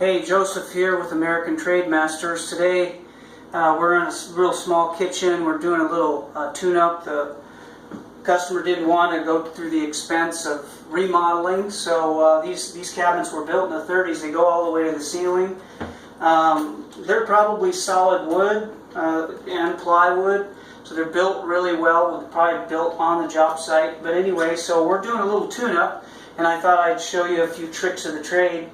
Hey, Joseph here with American Trade Masters. Today we're in a real small kitchen. We're doing a little tune-up. The customer didn't want to go through the expense of remodeling, so these cabinets were built in the 30s. They go all the way to the ceiling. They're probably solid wood and plywood, so they're built really well. They're probably built on the job site. But anyway, so we're doing a little tune-up, and I thought I'd show you a few tricks of the trade.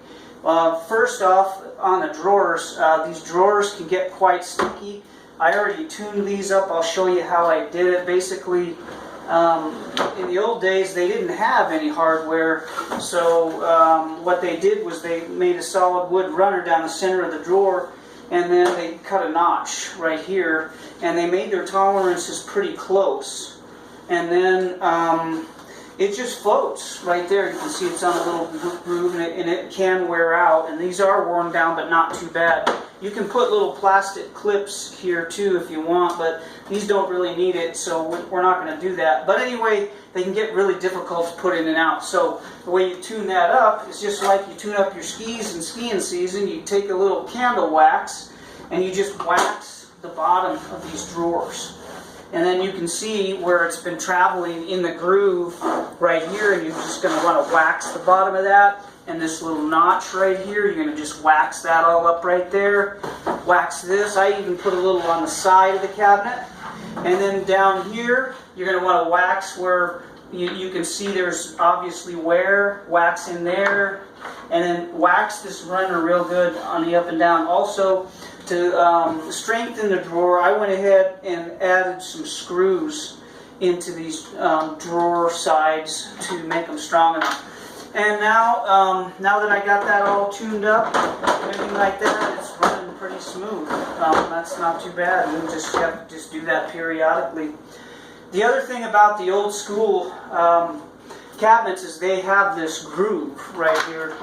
First off, on the drawers, these drawers can get quite sticky. I already tuned these up. I'll show you how I did it. Basically, in the old days, they didn't have any hardware, so what they did was they made a solid wood runner down the center of the drawer, and then they cut a notch right here, and they made their tolerances pretty close. And then it just floats right there. You can see it's on a little groove, and it can wear out. And these are worn down, but not too bad. You can put little plastic clips here too if you want, but these don't really need it, so we're not going to do that. But anyway, they can get really difficult to put in and out. So the way you tune that up is just like you tune up your skis in skiing season. You take a little candle wax and you just wax the bottom of these drawers. And then you can see where it's been traveling in the groove right here, and you're just going to want to wax the bottom of that. And this little notch right here, you're going to just wax that all up right there. Wax this. I even put a little on the side of the cabinet. And then down here, you're going to want to wax where you can see there's obviously wear. Wax in there. And then wax this runner real good on the up and down. Also, to strengthen the drawer, I went ahead and added some screws into these drawer sides to make them strong enough. And now that I got that all tuned up, everything like that, it's running pretty smooth. That's not too bad. You just have to just do that periodically. The other thing about the old school cabinets is they have this groove right here,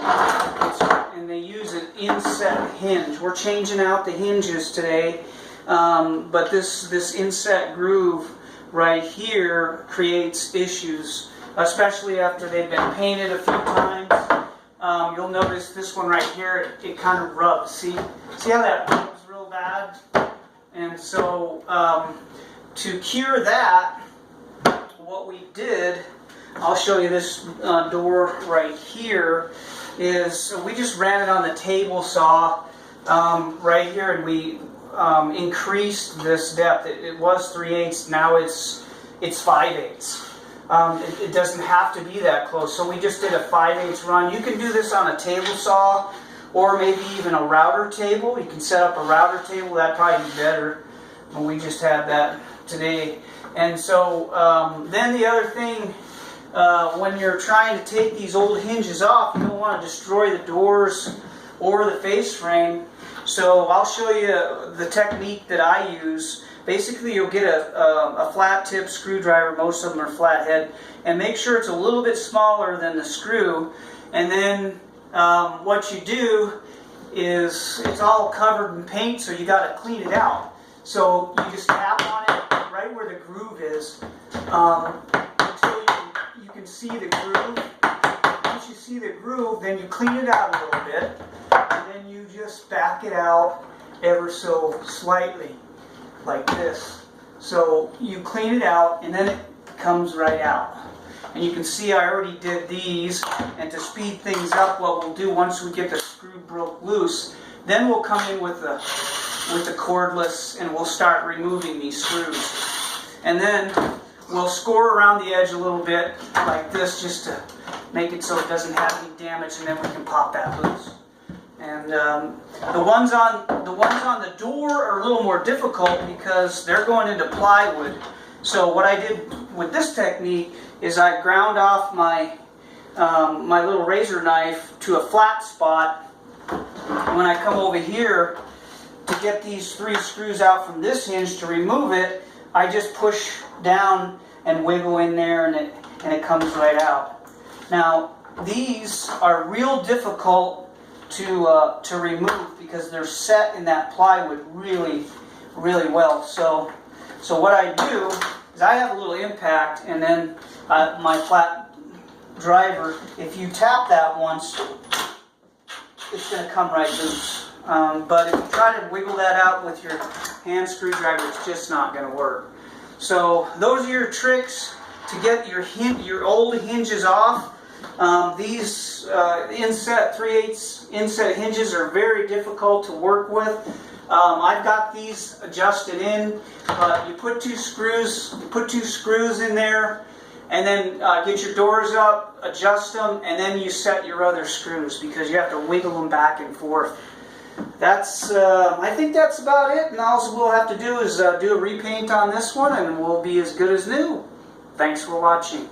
and they use an inset hinge. We're changing out the hinges today, but this inset groove right here creates issues, especially after they've been painted a few times. You'll notice this one right here, it kind of rubs. See how that rubs real bad? And so to cure that, what we did, I'll show you this door right here, is we just ran it on the table saw right here, and we increased this depth. It was 3/8, now it's 5/8. It doesn't have to be that close, so we just did a 5/8 run. You can do this on a table saw or maybe even a router table. You can set up a router table, that'd probably be better. We just had that today. And so then the other thing, when you're trying to take these old hinges off, you don't want to destroy the doors or the face frame. So I'll show you the technique that I use. Basically, you'll get a flat tip screwdriver. Most of them are flathead, and make sure it's a little bit smaller than the screw. And then what you do is, it's all covered in paint, so you got to clean it out. So you just tap on it right where the groove is until you can see the groove. Once you see the groove, then you clean it out a little bit, and then you just back it out ever so slightly, like this. So you clean it out, and then it comes right out. And you can see I already did these, and to speed things up, what we'll do once we get the screw broke loose, then we'll come in with the cordless, and we'll start removing these screws. And then we'll score around the edge a little bit like this, just to make it so it doesn't have any damage, and then we can pop that loose. And the ones on the door are a little more difficult because they're going into plywood. So what I did with this technique is I ground off my my little razor knife to a flat spot. When I come over here to get these 3 screws out from this hinge to remove it, I just push down and wiggle in there, and it comes right out. Now these are real difficult to remove because they're set in that plywood really well. So what I do is I have a little impact, and then my flat driver, if you tap that once, it's going to come right loose. But if you try to wiggle that out with your hand screwdriver, it's just not going to work. So those are your tricks to get your old hinges off. These inset 3/8 inset hinges are very difficult to work with. I've got these adjusted in. You put two screws in there, and then get your doors up, adjust them, and then you set your other screws because you have to wiggle them back and forth. I think that's about it, and all we'll have to do is do a repaint on this one, and we'll be as good as new. Thanks for watching.